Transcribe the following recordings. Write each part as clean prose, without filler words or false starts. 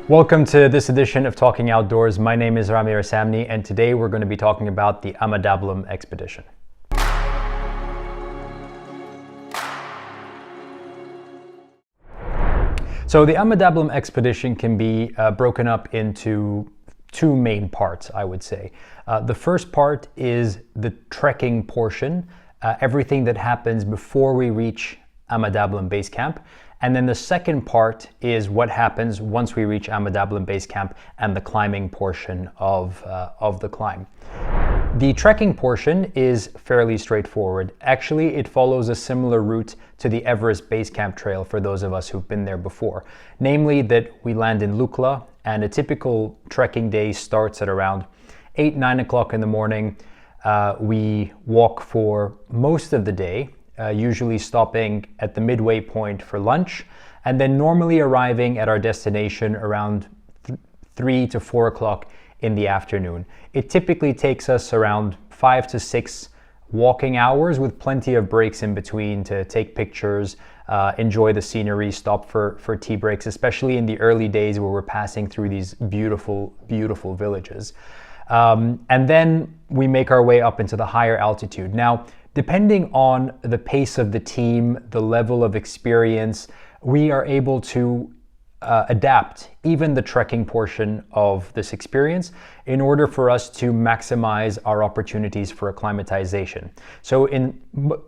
Welcome to this edition of Talking Outdoors. My name is Rami Rasamny, and today we're going to be talking about the Ama Dablam expedition. So the Ama Dablam expedition can be broken up into two main parts, I would say. The first part is the trekking portion, everything that happens before we reach Ama Dablam base camp. And then the second part is what happens once we reach Ama Dablam base camp and the climbing portion of the climb. The trekking portion is fairly straightforward. Actually, it follows a similar route to the Everest base camp trail for those of us who've been there before. Namely that we land in Lukla, and a typical trekking day starts at around 8-9 o'clock in the morning. We walk for most of the day, usually stopping at the midway point for lunch, and then normally arriving at our destination around 3 to 4 o'clock in the afternoon. It typically takes us around 5 to 6 walking hours with plenty of breaks in between to take pictures, enjoy the scenery, stop for tea breaks, especially in the early days where we're passing through these beautiful, beautiful villages. And then we make our way up into the higher altitude. Now, depending on the pace of the team, the level of experience, we are able to adapt even the trekking portion of this experience in order for us to maximize our opportunities for acclimatization. So in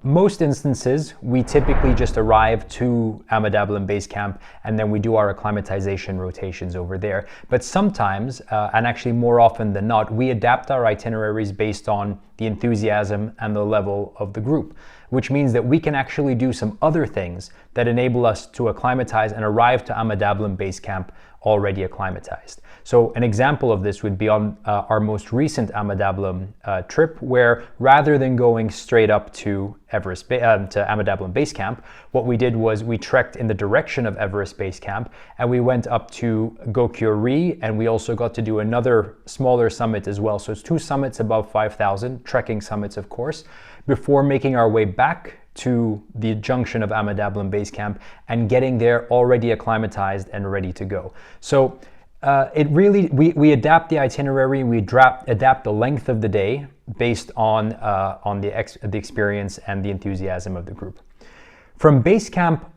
most instances, we typically just arrive to Ama Dablam base camp and then we do our acclimatization rotations over there. But sometimes, and actually more often than not, we adapt our itineraries based on the enthusiasm and the level of the group, which means that we can actually do some other things that enable us to acclimatize and arrive to Ama Dablam base camp already acclimatized. So an example of this would be on our most recent Ama Dablam trip, where rather than going straight up to to Ama Dablam base camp, what we did was we trekked in the direction of Everest base camp, and we went up to Gokyo-ri, and we also got to do another smaller summit as well. So it's 2 summits above 5,000, trekking summits of course, before making our way back to the junction of Ama Dablam base camp and getting there already acclimatized and ready to go. So we adapt the itinerary, we adapt the length of the day based on the experience and the enthusiasm of the group. From base camp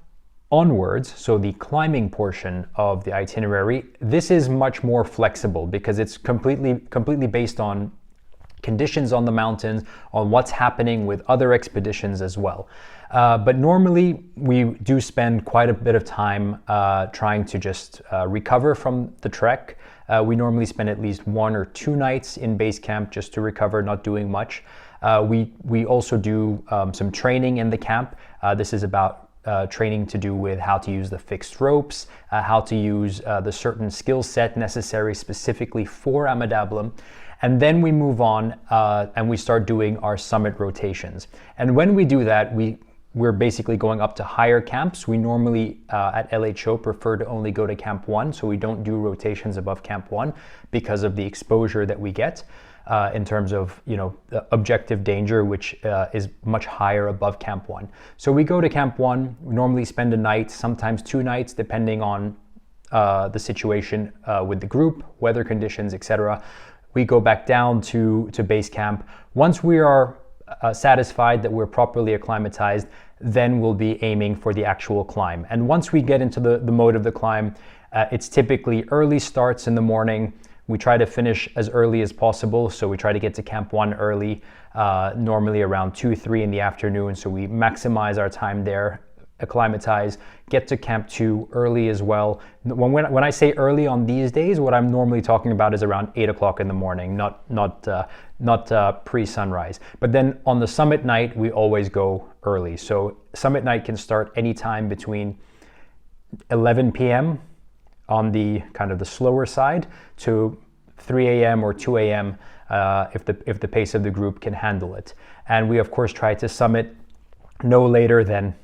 onwards, so the climbing portion of the itinerary, this is much more flexible because it's completely based on conditions on the mountains, on what's happening with other expeditions as well. But normally we do spend quite a bit of time trying to just recover from the trek. We normally spend at least 1 or 2 nights in base camp just to recover, not doing much. We also do some training in the camp. This is about training to do with how to use the fixed ropes, how to use the certain skill set necessary specifically for Ama Dablam. And then we move on and we start doing our summit rotations. And when we do that, we're basically going up to higher camps. We normally at LHO prefer to only go to Camp 1, so we don't do rotations above Camp 1 because of the exposure that we get in terms of, the objective danger, which is much higher above Camp 1. So we go to Camp 1, we normally spend a night, sometimes 2 nights, depending on the situation with the group, weather conditions, etc. We go back down to base camp. Once we are satisfied that we're properly acclimatized, then we'll be aiming for the actual climb. And once we get into the mode of the climb, it's typically early starts in the morning. We try to finish as early as possible, so we try to get to Camp 1 early, normally around 2-3 in the afternoon, so we maximize our time there, acclimatize, get to Camp 2 early as well. When I say early on these days, what I'm normally talking about is around 8 o'clock in the morning, not pre-sunrise. But then on the summit night, we always go early. So summit night can start anytime between 11 p.m. on the kind of the slower side to 3 a.m. or 2 a.m. If the pace of the group can handle it. And we of course try to summit no later than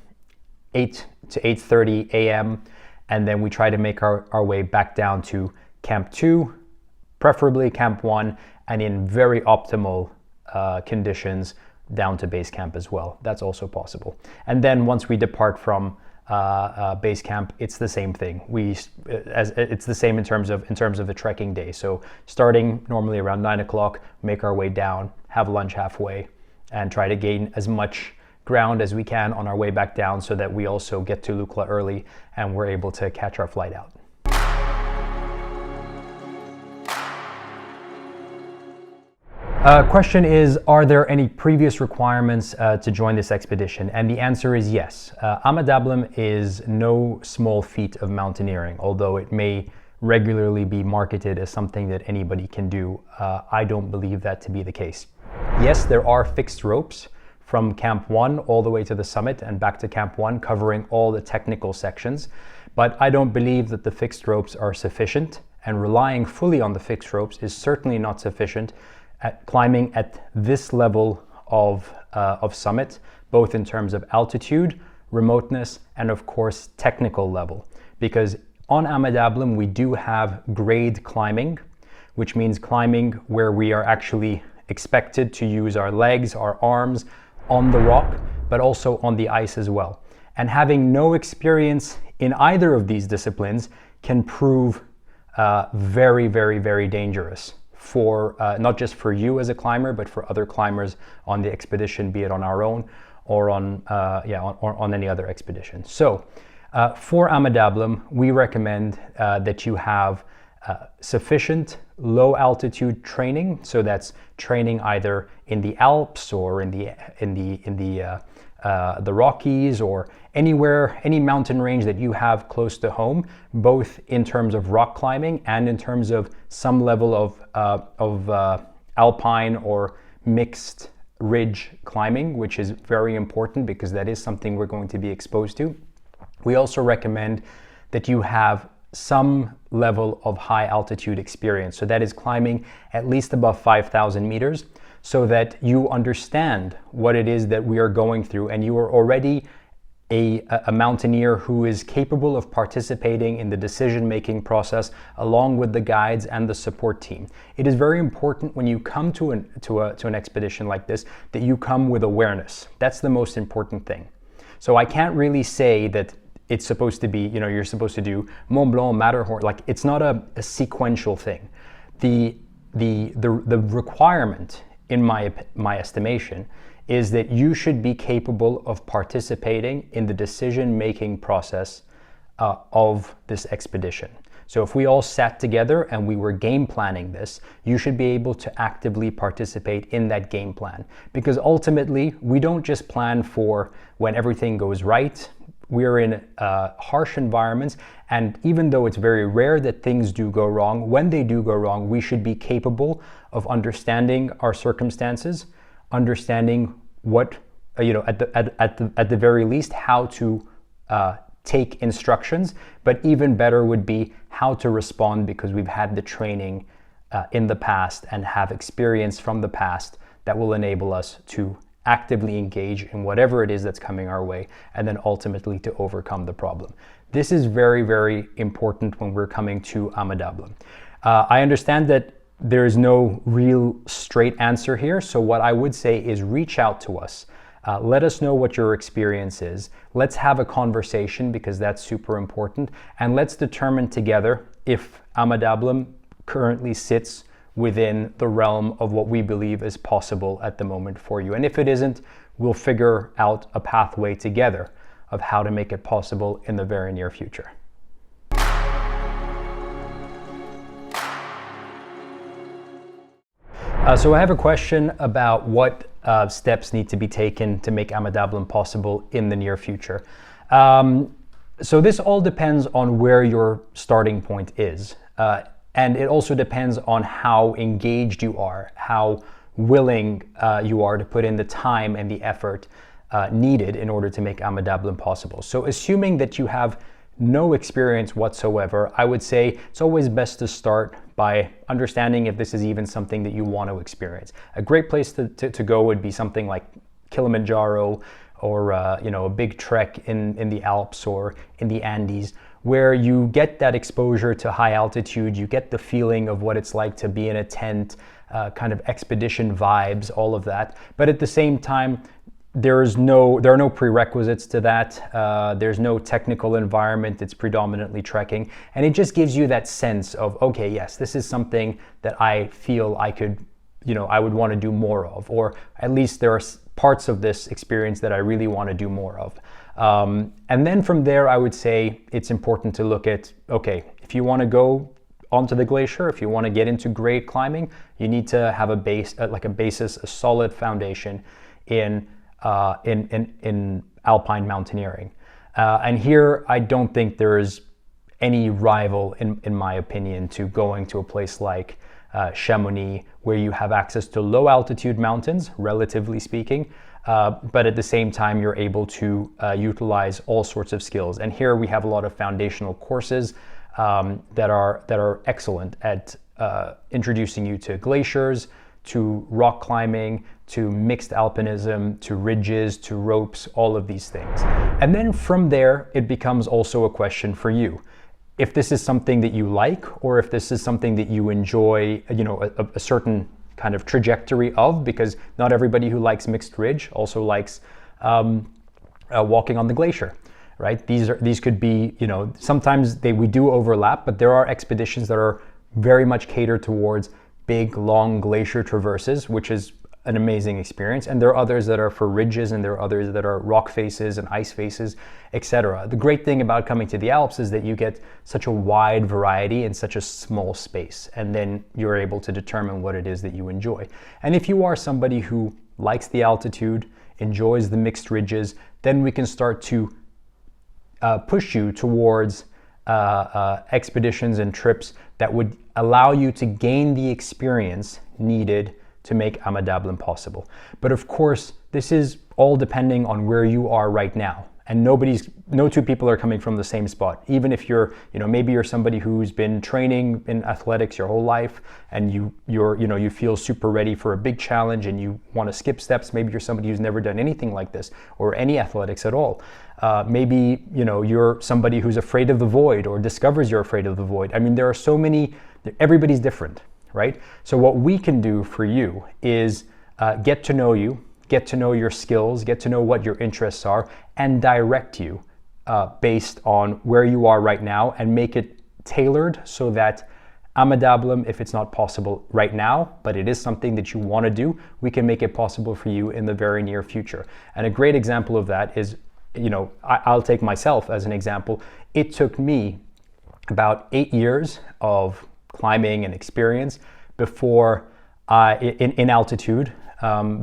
8 to 8:30 a.m. and then we try to make our way back down to Camp 2, preferably Camp 1, and in very optimal conditions down to base camp as well. That's also possible. And then once we depart from base camp, it's the same thing. It's the same in terms of a trekking day. So starting normally around 9 o'clock, make our way down, have lunch halfway, and try to gain as much ground as we can on our way back down so that we also get to Lukla early and we're able to catch our flight out. Question is, are there any previous requirements to join this expedition? And the answer is yes. Ama Dablam is no small feat of mountaineering, although it may regularly be marketed as something that anybody can do. I don't believe that to be the case. Yes, there are fixed ropes from Camp 1 all the way to the summit and back to Camp 1, covering all the technical sections. But I don't believe that the fixed ropes are sufficient, and relying fully on the fixed ropes is certainly not sufficient at climbing at this level of summit, both in terms of altitude, remoteness, and of course technical level. Because on Ama Dablam we do have grade climbing, which means climbing where we are actually expected to use our legs, our arms on the rock, but also on the ice as well. And having no experience in either of these disciplines can prove very, very, very dangerous for not just for you as a climber, but for other climbers on the expedition, be it on our own or on any other expedition. So for Ama Dablam, we recommend that you have sufficient low altitude training. So that's training either in the Alps or in the Rockies or anywhere, any mountain range that you have close to home, both in terms of rock climbing and in terms of some level of alpine or mixed ridge climbing, which is very important because that is something we're going to be exposed to. We also recommend that you have some level of high altitude experience. So that is climbing at least above 5,000 meters so that you understand what it is that we are going through and you are already a mountaineer who is capable of participating in the decision-making process along with the guides and the support team. It is very important when you come to an expedition like this that you come with awareness. That's the most important thing. So I can't really say that it's supposed to be, you're supposed to do Mont Blanc, Matterhorn, like it's not a sequential thing. The requirement, in my estimation, is that you should be capable of participating in the decision-making process of this expedition. So if we all sat together and we were game planning this, you should be able to actively participate in that game plan. Because ultimately, we don't just plan for when everything goes right. We're in harsh environments, and even though it's very rare that things do go wrong, when they do go wrong, we should be capable of understanding our circumstances, understanding what, at the very least, how to take instructions, but even better would be how to respond because we've had the training in the past and have experience from the past that will enable us to actively engage in whatever it is that's coming our way and then ultimately to overcome the problem. This is very, very important when we're coming to Ama Dablam. I understand that there is no real straight answer here, so what I would say is reach out to us. Let us know what your experience is. Let's have a conversation because that's super important, and let's determine together if Ama Dablam currently sits within the realm of what we believe is possible at the moment for you. And if it isn't, we'll figure out a pathway together of how to make it possible in the very near future. So I have a question about what steps need to be taken to make Ama Dablam possible in the near future. So this all depends on where your starting point is. And it also depends on how engaged you are, how willing you are to put in the time and the effort needed in order to make Ama Dablam possible. So assuming that you have no experience whatsoever, I would say it's always best to start by understanding if this is even something that you want to experience. A great place to go would be something like Kilimanjaro or a big trek in the Alps or in the Andes, where you get that exposure to high altitude, you get the feeling of what it's like to be in a tent, kind of expedition vibes, all of that. But at the same time, there are no prerequisites to that. There's no technical environment. It's predominantly trekking, and it just gives you that sense of, okay, yes, this is something that I feel I could, I would want to do more of, or at least there are parts of this experience that I really want to do more of. And then from there, I would say it's important to look at, okay, if you want to go onto the glacier, if you want to get into grade climbing, you need to have a base, like a basis, a solid foundation in alpine mountaineering. And here, I don't think there is any rival, in my opinion, to going to a place like Chamonix, where you have access to low altitude mountains, relatively speaking, but at the same time, you're able to utilize all sorts of skills. And here we have a lot of foundational courses that are excellent at introducing you to glaciers, to rock climbing, to mixed alpinism, to ridges, to ropes, all of these things. And then from there, it becomes also a question for you. If this is something that you like, or if this is something that you enjoy, a certain kind of trajectory of, because not everybody who likes mixed ridge also likes walking on the glacier, right? These could be, sometimes we do overlap, but there are expeditions that are very much catered towards big, long glacier traverses, which is an amazing experience. And there are others that are for ridges, and there are others that are rock faces and ice faces, etc. The great thing about coming to the Alps is that you get such a wide variety in such a small space, and then you're able to determine what it is that you enjoy. And if you are somebody who likes the altitude, enjoys the mixed ridges, then we can start to push you towards expeditions and trips that would allow you to gain the experience needed to make Ama Dablam possible. But of course, this is all depending on where you are right now. And no two people are coming from the same spot. Even if you're, maybe you're somebody who's been training in athletics your whole life, and you feel super ready for a big challenge and you want to skip steps. Maybe you're somebody who's never done anything like this or any athletics at all. Maybe, you're somebody who's afraid of the void or discovers you're afraid of the void. I mean, there are so many, everybody's different, right? So what we can do for you is get to know you, get to know your skills, get to know what your interests are, and direct you based on where you are right now, and make it tailored so that Ama Dablam, if it's not possible right now, but it is something that you want to do, we can make it possible for you in the very near future. And a great example of that is, I'll take myself as an example. It took me about 8 years of climbing and experience before in altitude,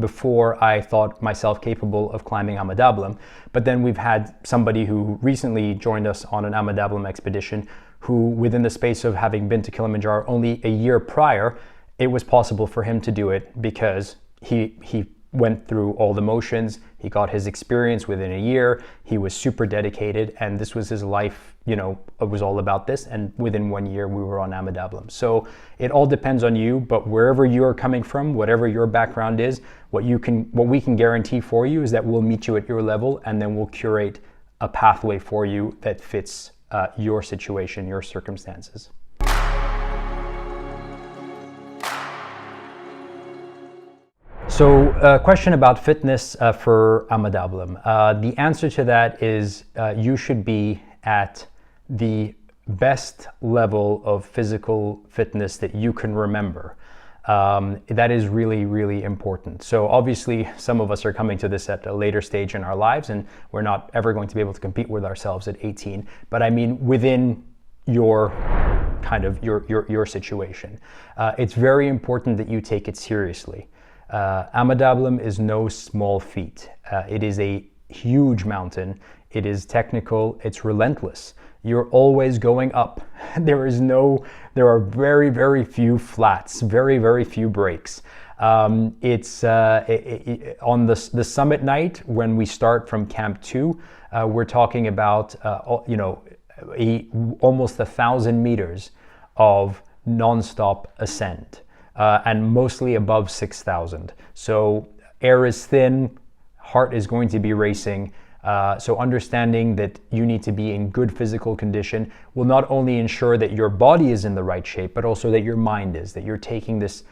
before I thought myself capable of climbing Ama Dablam. But then we've had somebody who recently joined us on an Ama Dablam expedition, who within the space of having been to Kilimanjaro only a year prior, it was possible for him to do it because he went through all the motions. He got his experience within a year. He was super dedicated, and this was his life. It was all about this. And within 1 year, we were on Ama Dablam. So it all depends on you. But wherever you're coming from, whatever your background is, what we can guarantee for you is that we'll meet you at your level, and then we'll curate a pathway for you that fits your situation, your circumstances. So a question about fitness for Ama Dablam. The answer to that is you should be at the best level of physical fitness that you can remember. That is really, really important. So obviously some of us are coming to this at a later stage in our lives, and we're not ever going to be able to compete with ourselves at 18. But I mean, within your kind of your situation, it's very important that you take it seriously. Ama Dablam is no small feat. It is a huge mountain. It is technical. It's relentless. You're always going up. There are very, very few flats, very, very few breaks. It's on the summit night when we start from Camp 2, we're talking about almost 1,000 meters of non-stop ascent. And mostly above 6,000. So air is thin, heart is going to be racing. So understanding that you need to be in good physical condition will not only ensure that your body is in the right shape, but also that your mind is, that you're taking this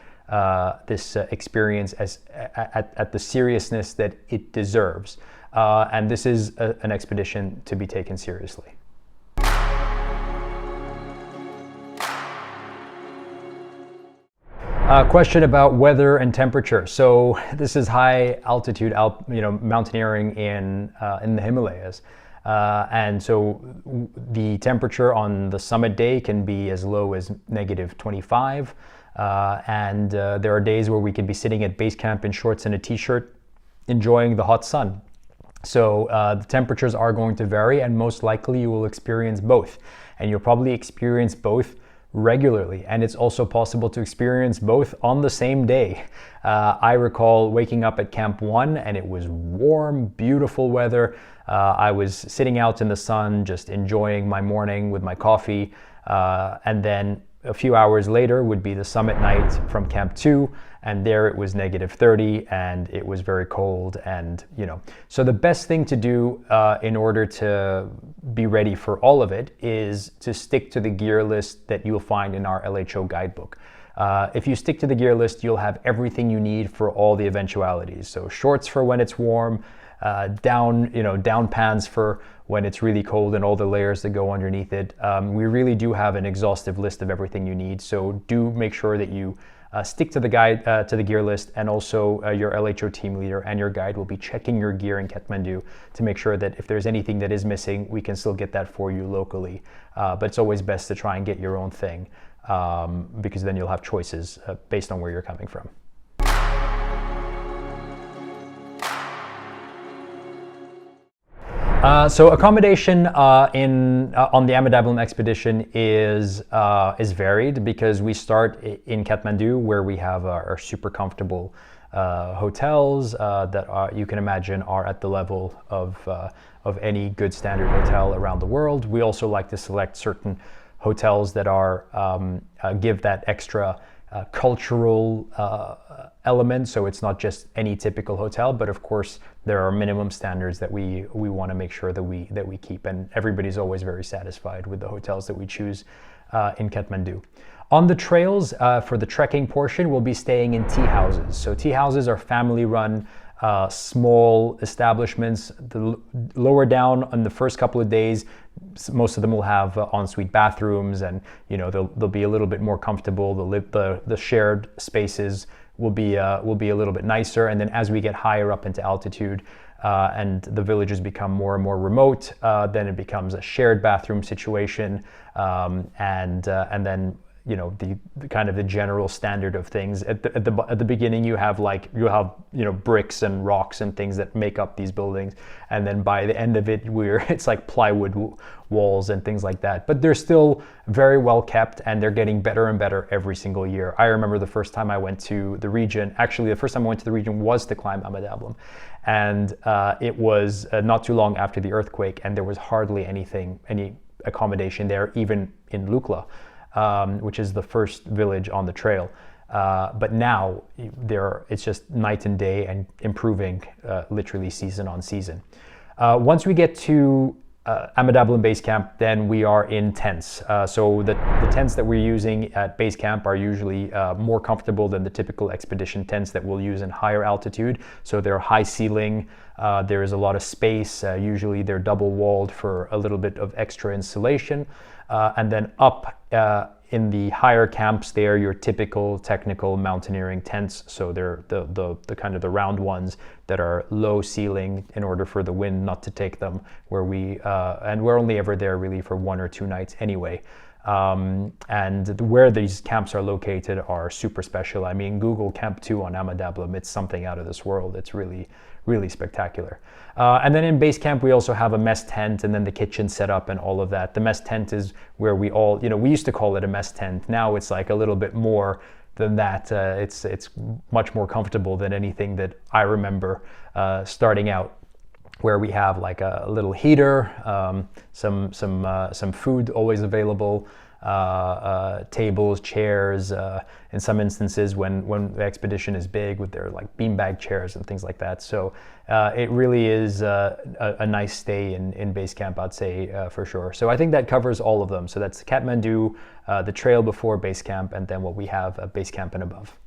this experience at the seriousness that it deserves. And this is an expedition to be taken seriously. Question about weather and temperature. So this is high altitude, mountaineering in the Himalayas, and so the temperature on the summit day can be as low as -25, and there are days where we could be sitting at base camp in shorts and a t-shirt, enjoying the hot sun. So the temperatures are going to vary, and most likely you will experience both, and you'll probably experience both regularly, and it's also possible to experience both on the same day. I recall waking up at Camp 1 and it was warm, beautiful weather. I was sitting out in the sun, just enjoying my morning with my coffee, and then a few hours later would be the summit night from Camp 2, and there it was -30 and it was very cold, and so the best thing to do in order to be ready for all of it is to stick to the gear list that you'll find in our LHO guidebook. If you stick to the gear list, you'll have everything you need for all the eventualities. So shorts for when it's warm, down pants for when it's really cold, and all the layers that go underneath it. We really do have an exhaustive list of everything you need, so do make sure that you stick to the to the gear list, and also your LHO team leader and your guide will be checking your gear in Kathmandu to make sure that if there's anything that is missing, we can still get that for you locally. But it's always best to try and get your own thing, because then you'll have choices based on where you're coming from. So accommodation on the Ama Dablam expedition is varied, because we start in Kathmandu, where we have our super comfortable hotels that you can imagine are at the level of any good standard hotel around the world. We also like to select certain hotels that are give that extra cultural element, so it's not just any typical hotel, but of course there are minimum standards that we want to make sure that we keep, and everybody's always very satisfied with the hotels that we choose in Kathmandu. On the trails, for the trekking portion, we'll be staying in tea houses. So tea houses are family-run, small establishments. The lower down on the first couple of days, most of them will have ensuite bathrooms, and they'll be a little bit more comfortable. The shared spaces will be a little bit nicer, and then as we get higher up into altitude and the villages become more and more remote, then it becomes a shared bathroom situation, and then the kind of the general standard of things. At the beginning, you have bricks and rocks and things that make up these buildings, and then by the end of it, it's like plywood walls and things like that. But they're still very well kept, and they're getting better and better every single year. I remember the first time I went to the region. Actually, the first time I went to the region was to climb Ama Dablam, and it was not too long after the earthquake, and there was hardly any accommodation there, even in Lukla. Which is the first village on the trail. But now it's just night and day, and improving literally season on season. Once we get to Ama Dablam base camp, then we are in tents. So the tents that we're using at base camp are usually more comfortable than the typical expedition tents that we'll use in higher altitude. So they're high ceiling, there is a lot of space, usually they're double walled for a little bit of extra insulation. And then up in the higher camps, they are your typical technical mountaineering tents. So they're the kind of the round ones that are low ceiling in order for the wind not to take them. And we're only ever there really for 1 or 2 nights anyway. And where these camps are located are super special. I mean, Google Camp 2 on Ama Dablam, it's something out of this world. It's really, really spectacular. And then in base camp, we also have a mess tent, and then the kitchen set up and all of that. The mess tent is where we used to call it a mess tent. Now it's like a little bit more than that. It's much more comfortable than anything that I remember starting out, where we have like a little heater, some food always available, tables, chairs. In some instances, when the expedition is big, with their like beanbag chairs and things like that. So it really is a nice stay in base camp, I'd say, for sure. So I think that covers all of them. So that's Kathmandu, the trail before base camp, and then what we have at base camp and above.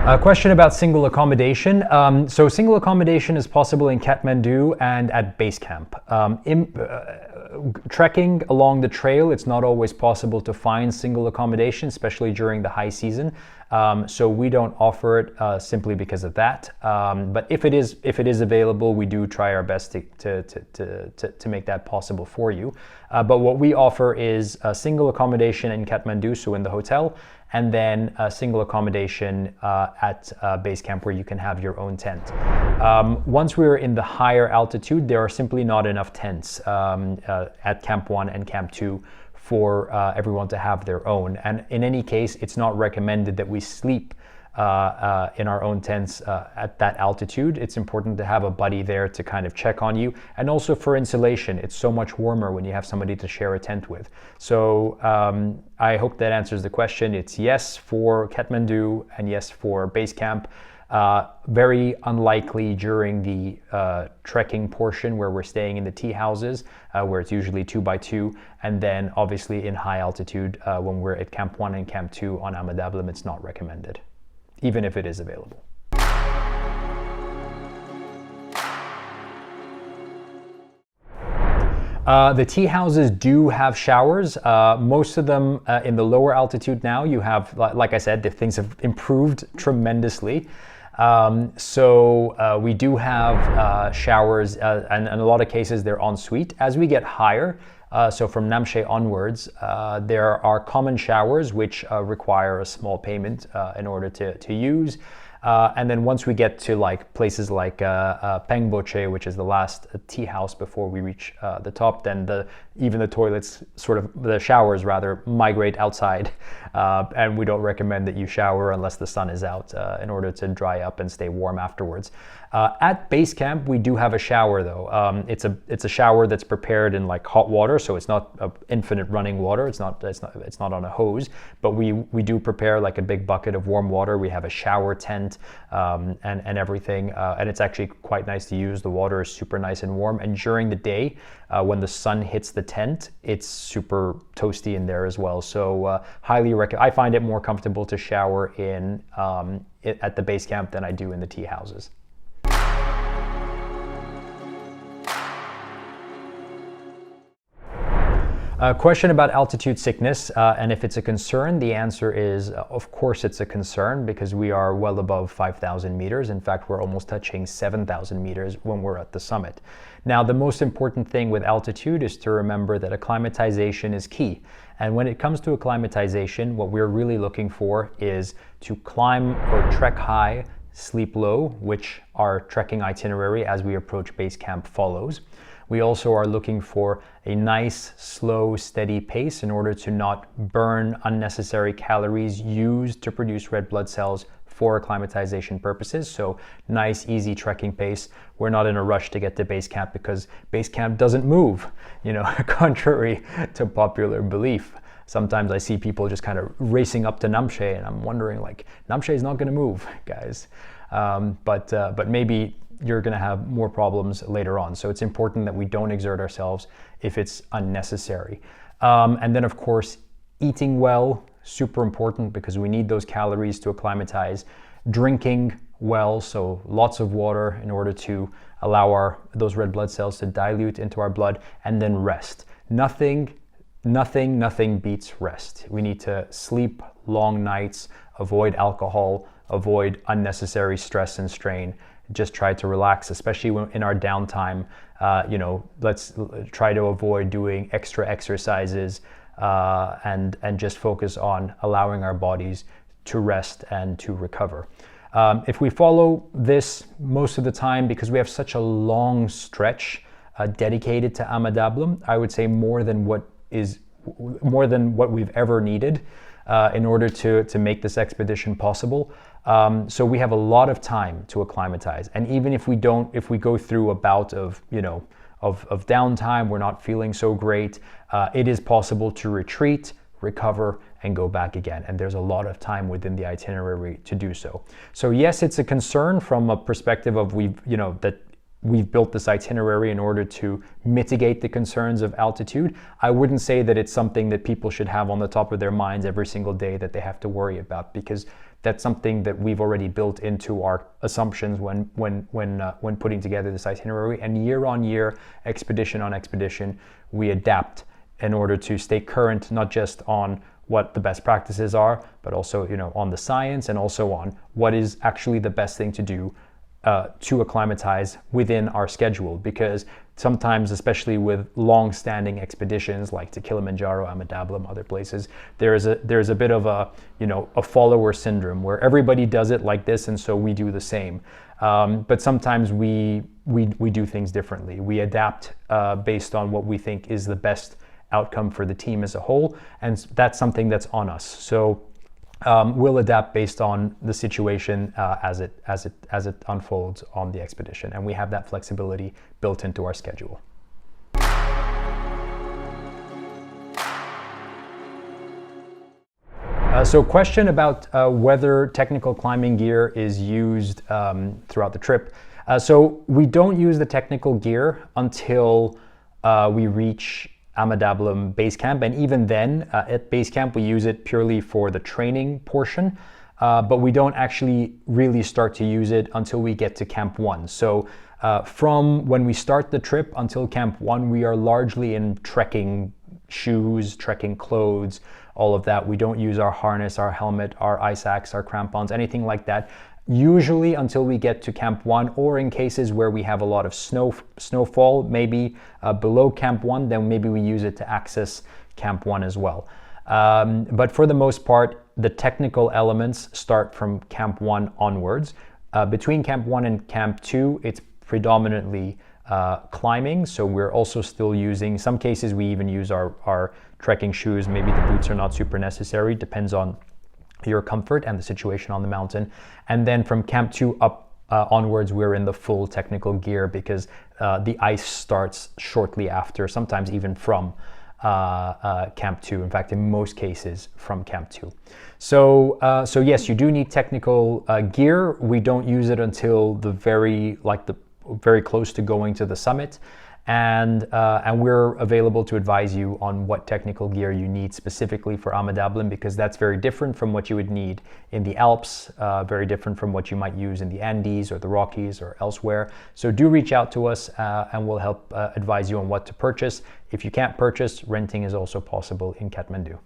A question about single accommodation. So single accommodation is possible in Kathmandu and at base camp. Trekking along the trail, it's not always possible to find single accommodation, especially during the high season. So we don't offer it simply because of that. But if it is available, we do try our best to make that possible for you. But what we offer is a single accommodation in Kathmandu, so in the hotel, and then a single accommodation at base camp where you can have your own tent. Once we're in the higher altitude, there are simply not enough tents at Camp 1 and Camp 2 for everyone to have their own. And in any case, it's not recommended that we sleep in our own tents at that altitude. It's important to have a buddy there to kind of check on you, and also for insulation. It's so much warmer when you have somebody to share a tent with. So I hope that answers the question. It's yes for Kathmandu and yes for base camp. Very unlikely during the trekking portion where we're staying in the tea houses, where it's usually 2x2, and then obviously in high altitude when we're at Camp 1 and Camp 2 on Ama Dablam, it's not recommended, even if it is available. The tea houses do have showers. Most of them in the lower altitude now, you have, like I said, the things have improved tremendously. So we do have showers, and in a lot of cases they're en suite. As we get higher, so from Namche onwards, there are common showers which require a small payment in order to use. And then once we get to like places like Pengboche, which is the last tea house before we reach the top, then even the toilets, the showers rather, migrate outside. And we don't recommend that you shower unless the sun is out in order to dry up and stay warm afterwards. At base camp, we do have a shower though. It's a shower that's prepared in like hot water, so it's not infinite running water. It's not on a hose, but we do prepare like a big bucket of warm water. We have a shower tent and everything, and it's actually quite nice to use. The water is super nice and warm, and during the day when the sun hits the tent, it's super toasty in there as well. So highly recommend. I find it more comfortable to shower at the base camp than I do in the tea houses. A question about altitude sickness and if it's a concern. The answer is, of course it's a concern, because we are well above 5,000 meters. In fact, we're almost touching 7,000 meters when we're at the summit. Now, the most important thing with altitude is to remember that acclimatization is key. And when it comes to acclimatization, what we're really looking for is to climb or trek high, sleep low, which our trekking itinerary as we approach base camp follows. We also are looking for a nice, slow, steady pace in order to not burn unnecessary calories used to produce red blood cells for acclimatization purposes. So nice, easy trekking pace. We're not in a rush to get to base camp because base camp doesn't move, contrary to popular belief. Sometimes I see people just kind of racing up to Namche, and I'm wondering, like, Namche is not going to move, guys. But maybe you're going to have more problems later on. So it's important that we don't exert ourselves if it's unnecessary. And then, of course, eating well, super important, because we need those calories to acclimatize. Drinking well, so lots of water in order to allow those red blood cells to dilute into our blood, and then rest. Nothing beats rest. We need to sleep long nights, avoid alcohol, avoid unnecessary stress and strain. Just try to relax, especially in our downtime. Let's try to avoid doing extra exercises and just focus on allowing our bodies to rest and to recover. If we follow this most of the time, because we have such a long stretch dedicated to Ama Dablam, I would say more than what we've ever needed in order to make this expedition possible. So we have a lot of time to acclimatize, and even if we go through a bout of downtime, we're not feeling so great, it is possible to retreat, recover, and go back again. And there's a lot of time within the itinerary to do so. So yes, it's a concern from a perspective of we've built this itinerary in order to mitigate the concerns of altitude. I wouldn't say that it's something that people should have on the top of their minds every single day that they have to worry about, because That's something that we've already built into our assumptions when putting together this itinerary. And year on year, expedition on expedition, we adapt in order to stay current, not just on what the best practices are, but also, on the science, and also on what is actually the best thing to do to acclimatize within our schedule. Because sometimes, especially with long-standing expeditions like to Kilimanjaro, Ama Dablam, other places, there's a bit of a follower syndrome where everybody does it like this, and so we do the same. But sometimes we do things differently. We adapt based on what we think is the best outcome for the team as a whole, and that's something that's on us. So we'll adapt based on the situation as it unfolds on the expedition, and we have that flexibility built into our schedule. So question about whether technical climbing gear is used throughout the trip. So we don't use the technical gear until we reach Ama Dablam base camp, and even then at base camp we use it purely for the training portion, but we don't actually really start to use it until we get to Camp 1. So from when we start the trip until Camp 1, we are largely in trekking shoes, trekking clothes, all of that. We don't use our harness, our helmet, our ice axe, our crampons, anything like that, usually until we get to Camp 1, or in cases where we have a lot of snowfall, maybe below Camp 1, then maybe we use it to access Camp 1 as well. But for the most part, the technical elements start from Camp 1 onwards. Between Camp 1 and Camp 2, it's predominantly climbing, so we're also still using, some cases we even use our trekking shoes. Maybe the boots are not super necessary, depends on your comfort and the situation on the mountain. And then from Camp 2 up onwards, we're in the full technical gear, because the ice starts shortly after, sometimes even from Camp 2. In fact, in most cases from Camp 2. So yes, you do need technical gear. We don't use it until the very close to going to the summit. And we're available to advise you on what technical gear you need specifically for Ama Dablam, because that's very different from what you would need in the Alps, very different from what you might use in the Andes or the Rockies or elsewhere. So do reach out to us and we'll help advise you on what to purchase. If you can't purchase, renting is also possible in Kathmandu.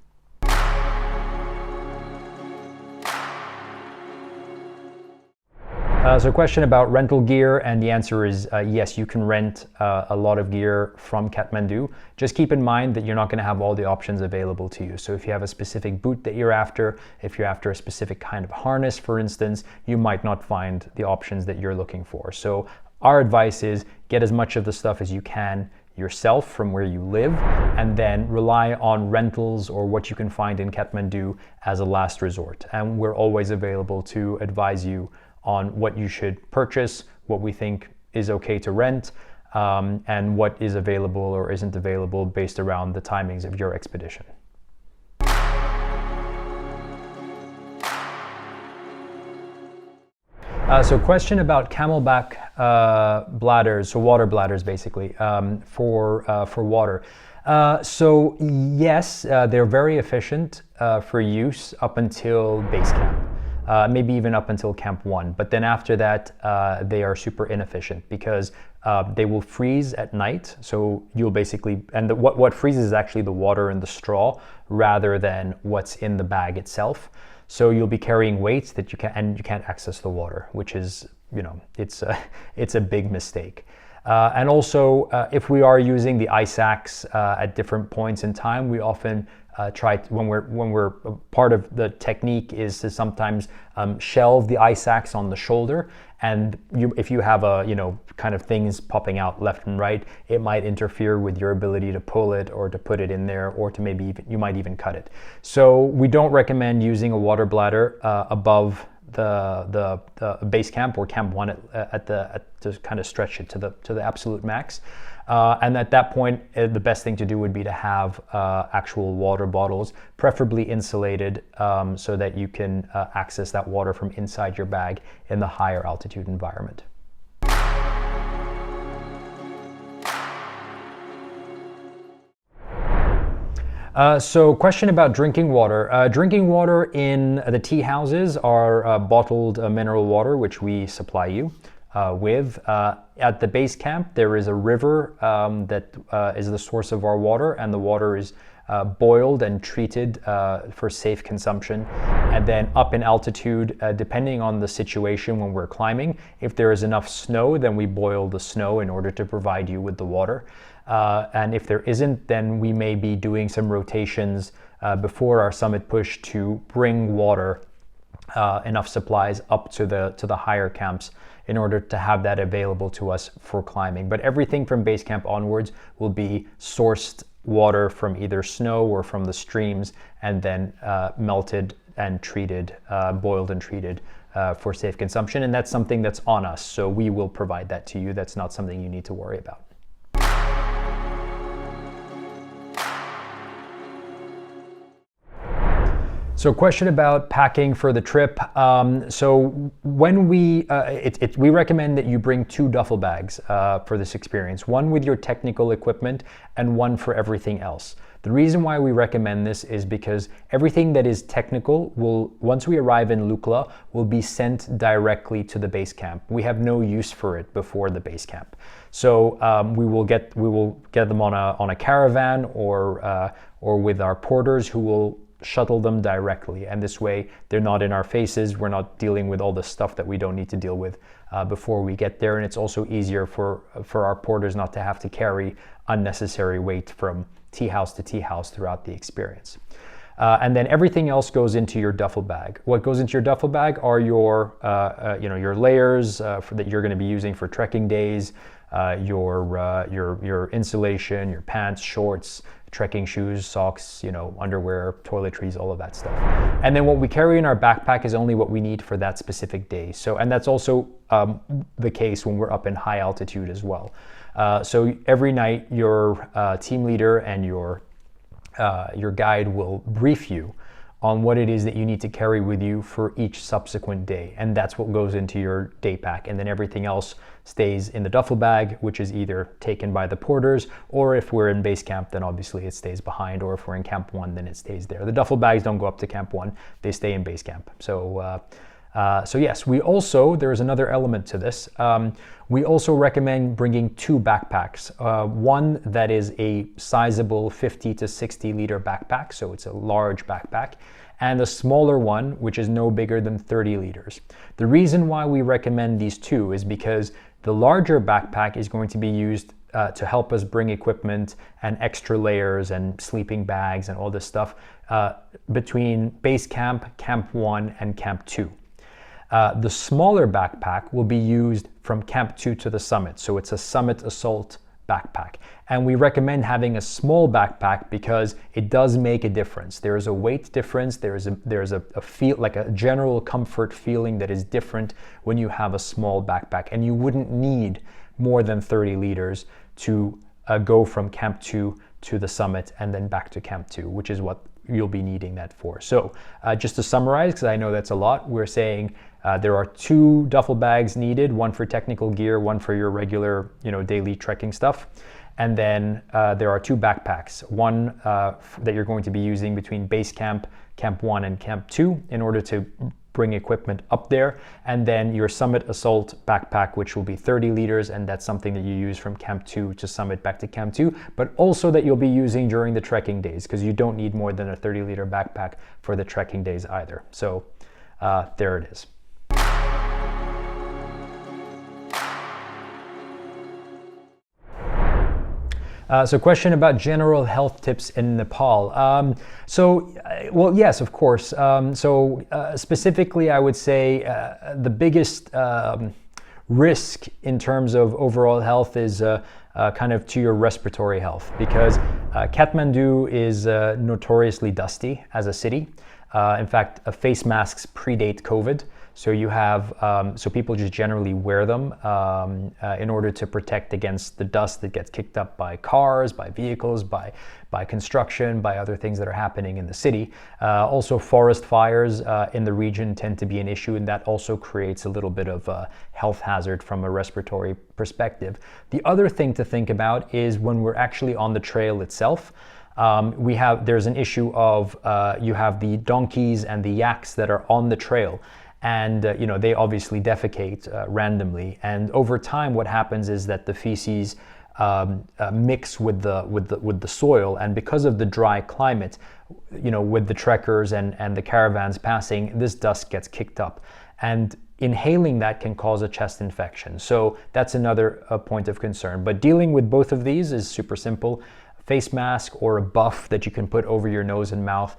So question about rental gear, and the answer is yes, you can rent a lot of gear from Kathmandu. Just keep in mind that you're not going to have all the options available to you. So if you have a specific boot that you're after, if you're after a specific kind of harness, for instance, you might not find the options that you're looking for. So our advice is get as much of the stuff as you can yourself from where you live, and then rely on rentals or what you can find in Kathmandu as a last resort. And we're always available to advise you on what you should purchase, what we think is okay to rent, and what is available or isn't available based around the timings of your expedition. So question about camelback bladders, so water bladders basically, for water. So yes, they're very efficient for use up until base camp. Maybe even up until Camp 1. But then after that, they are super inefficient, because they will freeze at night. So you'll basically, and what freezes is actually the water in the straw rather than what's in the bag itself. So you'll be carrying weights that you can't access the water, which is, it's a big mistake. And also, if we are using the ice axe at different points in time, we often when we're part of the technique is to sometimes shelve the ice axe on the shoulder, and if you have kind of things popping out left and right, it might interfere with your ability to pull it or to put it in there, or to maybe you might even cut it. So we don't recommend using a water bladder above the base camp or Camp 1 to kind of stretch it to the absolute max. And at that point, the best thing to do would be to have actual water bottles, preferably insulated, so that you can access that water from inside your bag in the higher altitude environment. So question about drinking water. Drinking water in the tea houses are bottled mineral water, which we supply you with. At the base camp, there is a river that is the source of our water, and the water is boiled and treated for safe consumption. And then up in altitude, depending on the situation when we're climbing, if there is enough snow, then we boil the snow in order to provide you with the water. And if there isn't, then we may be doing some rotations before our summit push to bring water, enough supplies up to the higher camps in order to have that available to us for climbing. But everything from base camp onwards will be sourced water from either snow or from the streams, and then melted and treated, boiled and treated for safe consumption. And that's something that's on us. So we will provide that to you. That's not something you need to worry about. So question about packing for the trip. So when we recommend that you bring 2 duffel bags for this experience, one with your technical equipment and one for everything else. The reason why we recommend this is because everything that is technical will, once we arrive in Lukla, will be sent directly to the base camp. We have no use for it before the base camp. So we will get them on a caravan or with our porters who will shuttle them directly, and this way they're not in our faces. We're not dealing with all the stuff that we don't need to deal with before we get there, and it's also easier for our porters not to have to carry unnecessary weight from tea house to tea house throughout the experience. And then everything else goes into your duffel bag. What goes into your duffel bag are your your layers that you're going to be using for trekking days, your insulation, your pants, shorts, trekking shoes, socks, underwear, toiletries, all of that stuff. And then what we carry in our backpack is only what we need for that specific day. So, and that's also the case when we're up in high altitude as well. So every night your team leader and your guide will brief you on what it is that you need to carry with you for each subsequent day. And that's what goes into your day pack. And then everything else stays in the duffel bag, which is either taken by the porters, or if we're in base camp, then obviously it stays behind, or if we're in camp 1, then it stays there. The duffel bags don't go up to camp 1, they stay in base camp. So yes, there's another element to this. We also recommend bringing 2 backpacks. One that is a sizable 50 to 60 liter backpack, so it's a large backpack, and a smaller one, which is no bigger than 30 liters. The reason why we recommend these 2 is because the larger backpack is going to be used to help us bring equipment and extra layers and sleeping bags and all this stuff between base camp, camp 1, and camp 2. The smaller backpack will be used from camp 2 to the summit. So it's a summit assault backpack. And we recommend having a small backpack because it does make a difference. There is a weight difference. There's a feel, like a general comfort feeling that is different when you have a small backpack. And you wouldn't need more than 30 liters to go from camp 2 to the summit and then back to camp 2, which is what you'll be needing that for. So just to summarize, because I know that's a lot, we're saying there are 2 duffel bags needed, one for technical gear, one for your regular, daily trekking stuff. And then there are 2 backpacks, one that you're going to be using between base camp, camp 1, and camp 2 in order to bring equipment up there, and then your summit assault backpack, which will be 30 liters, and that's something that you use from camp 2 to summit back to camp 2, but also that you'll be using during the trekking days, because you don't need more than a 30 liter backpack for the trekking days either. So there it is. So question about general health tips in Nepal. Well, yes, of course. Specifically, I would say the biggest risk in terms of overall health is kind of to your respiratory health, because Kathmandu is notoriously dusty as a city. In fact, face masks predate COVID. So you have, so people just generally wear them in order to protect against the dust that gets kicked up by cars, by vehicles, by construction, by other things that are happening in the city. Also, forest fires in the region tend to be an issue, and that also creates a little bit of a health hazard from a respiratory perspective. The other thing to think about is when we're actually on the trail itself. There's an issue of you have the donkeys and the yaks that are on the trail, and they obviously defecate randomly. And over time, what happens is that the feces mix with the soil, and because of the dry climate, with the trekkers and the caravans passing, this dust gets kicked up, and inhaling that can cause a chest infection. So that's another point of concern. But dealing with both of these is super simple. Face mask or a buff that you can put over your nose and mouth,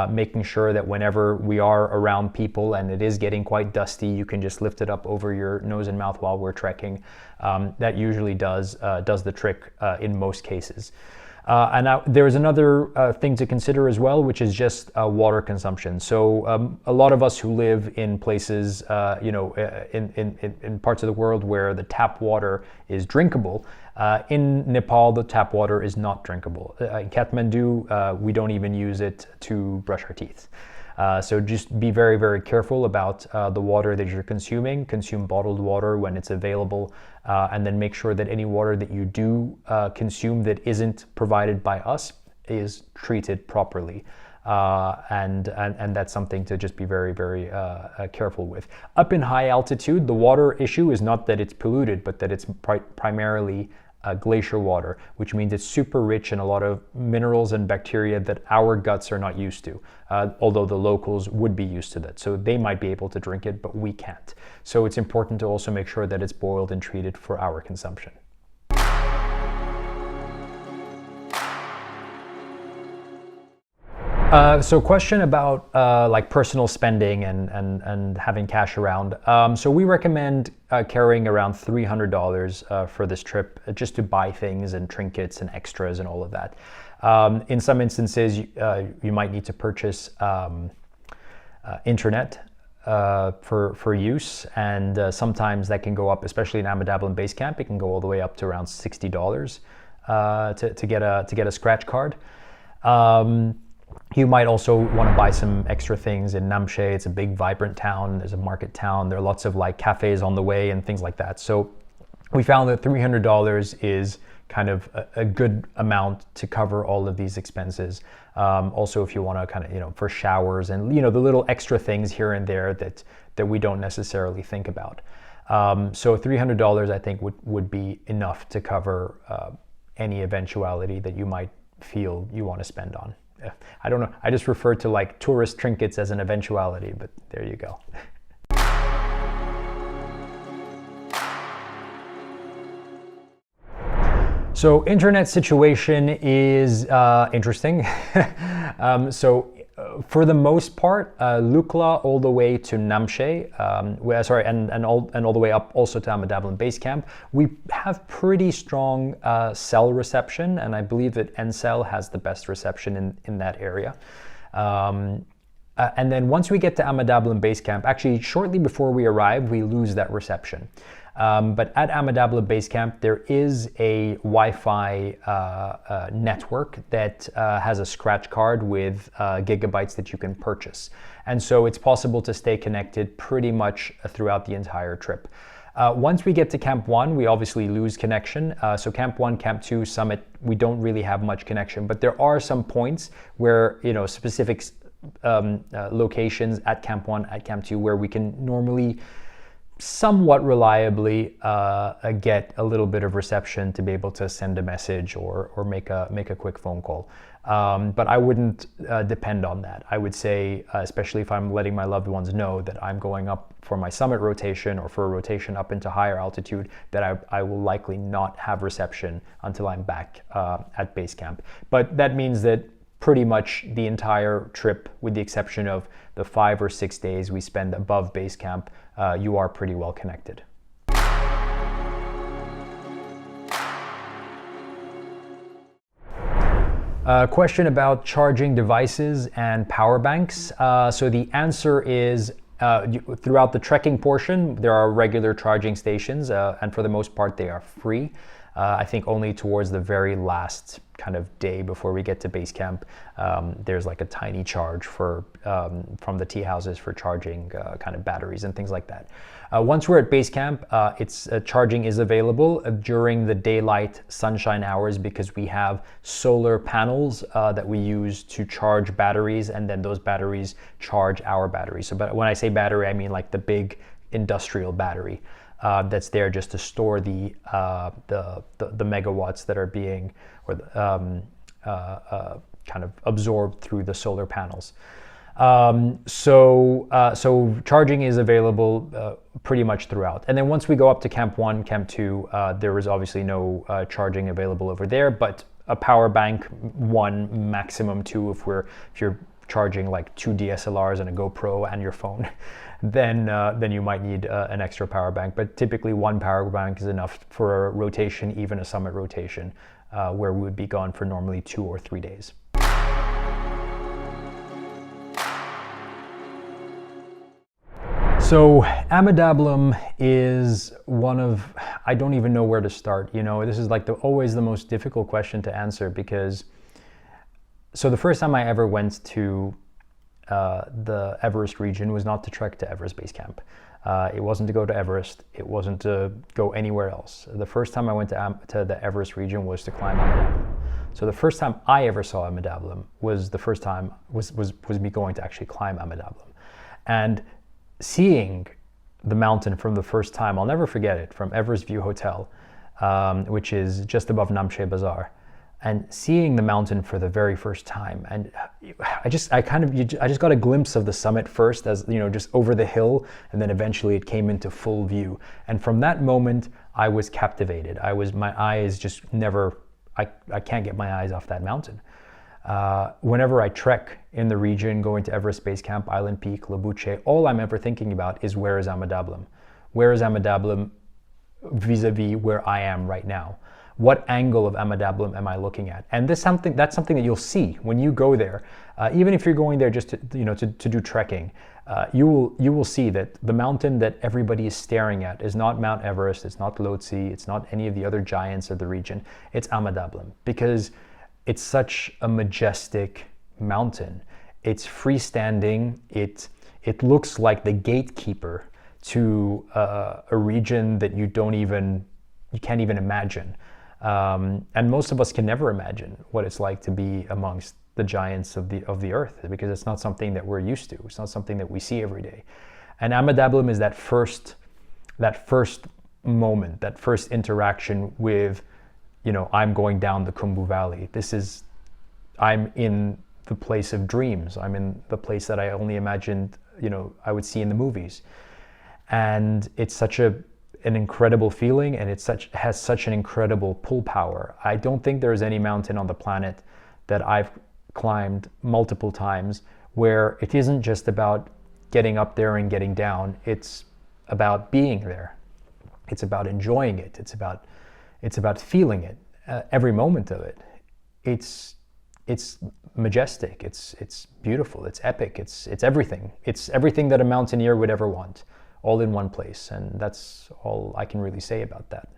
making sure that whenever we are around people and it is getting quite dusty, you can just lift it up over your nose and mouth while we're trekking. That usually does the trick in most cases. And now there's another thing to consider as well, which is just water consumption. So a lot of us who live in places, in parts of the world where the tap water is drinkable, in Nepal the tap water is not drinkable. In Kathmandu, we don't even use it to brush our teeth. So just be very, very careful about the water that you're consuming. Consume bottled water when it's available, and then make sure that any water that you do consume that isn't provided by us is treated properly. And that's something to just be very, very careful with. Up in high altitude, the water issue is not that it's polluted, but that it's primarily glacier water, which means it's super rich in a lot of minerals and bacteria that our guts are not used to, although the locals would be used to that. So they might be able to drink it, but we can't. So it's important to also make sure that it's boiled and treated for our consumption. So question about like personal spending and having cash around. So we recommend carrying around $300 for this trip, just to buy things and trinkets and extras and all of that. In some instances, you might need to purchase internet for use, and sometimes that can go up, especially in Ama Dablam base camp. It can go all the way up to around $60 to get a scratch card. You might also want to buy some extra things in Namche. It's a big, vibrant town. There's a market town. There are lots of like cafes on the way and things like that. So we found that $300 is kind of a good amount to cover all of these expenses. Also, if you want to kind of, for showers and, the little extra things here and there that we don't necessarily think about. So $300, I think, would be enough to cover any eventuality that you might feel you want to spend on. I don't know. I just refer to like tourist trinkets as an eventuality, but there you go. So internet situation is interesting. For the most part, Lukla all the way to Namche, and all the way up also to Ama Dablam base camp, we have pretty strong cell reception, and I believe that Ncell has the best reception in that area. And then once we get to Ama Dablam base camp, actually shortly before we arrive, we lose that reception. But at Ama Dablam base camp, there is a Wi-Fi network that has a scratch card with gigabytes that you can purchase. And so it's possible to stay connected pretty much throughout the entire trip. Once we get to Camp 1, we obviously lose connection. So Camp 1, Camp 2, Summit, we don't really have much connection. But there are some points where, specific locations at Camp 1, at Camp 2, where we can normally somewhat reliably get a little bit of reception to be able to send a message or make a quick phone call. But I wouldn't depend on that. I would say, especially if I'm letting my loved ones know that I'm going up for my summit rotation or for a rotation up into higher altitude, that I will likely not have reception until I'm back at base camp. But that means that pretty much the entire trip, with the exception of the 5 or 6 days we spend above base camp, you are pretty well connected. Question about charging devices and power banks. So the answer is, throughout the trekking portion, there are regular charging stations, and for the most part they are free. I think only towards the very last kind of day before we get to base camp, there's like a tiny charge for from the tea houses for charging kind of batteries and things like that. Once we're at base camp, charging is available during the daylight sunshine hours because we have solar panels that we use to charge batteries, and then those batteries charge our batteries. So, but when I say battery, I mean like the big industrial battery that's there just to store the megawatts that are being kind of absorbed through the solar panels. So charging is available pretty much throughout. And then once we go up to Camp 1, Camp 2, there is obviously no charging available over there, but a power bank, 1, maximum 2, if you're charging like 2 DSLRs and a GoPro and your phone, then you might need an extra power bank. But typically 1 power bank is enough for a rotation, even a summit rotation, where we would be gone for normally 2 or 3 days. So Ama Dablam is one of, I don't even know where to start. You know, this is like always the most difficult question to answer because, so the first time I ever went to the Everest region was not to trek to Everest Base Camp. It wasn't to go to Everest. It wasn't to go anywhere else. The first time I went to the Everest region was to climb Ama Dablam. So the first time I ever saw Ama Dablam was the first time was me going to actually climb Ama Dablam. And seeing the mountain from the first time, I'll never forget it, from Everest View Hotel, which is just above Namche Bazaar, and seeing the mountain for the very first time. And I just got a glimpse of the summit first, as you know, just over the hill, and then eventually it came into full view. And from that moment, I was captivated. My eyes just never, I can't get my eyes off that mountain. Whenever I trek in the region, going to Everest Base Camp, Island Peak, Labuche, all I'm ever thinking about is where is Ama Dablam? Where is Ama Dablam vis-a-vis where I am right now? What angle of Ama Dablam am I looking at? And that's something that you'll see when you go there. Even if you're going there just to do trekking, you will see that the mountain that everybody is staring at is not Mount Everest, it's not Lhotse, it's not any of the other giants of the region. It's Ama Dablam, because it's such a majestic mountain. It's freestanding. It looks like the gatekeeper to a region that you can't even imagine. And most of us can never imagine what it's like to be amongst the giants of the earth, because it's not something that we're used to. It's not something that we see every day. And Ama Dablam is that first moment, that first interaction with, I'm going down the Khumbu Valley. I'm in the place of dreams. I'm in the place that I only imagined, I would see in the movies. And it's such an incredible feeling, and has such an incredible pull power. I don't think there's any mountain on the planet that I've climbed multiple times where it isn't just about getting up there and getting down. It's about being there. It's about enjoying it. It's about feeling it, every moment of it. It's majestic. It's beautiful. It's epic. It's everything. It's everything that a mountaineer would ever want, all in one place. And that's all I can really say about that.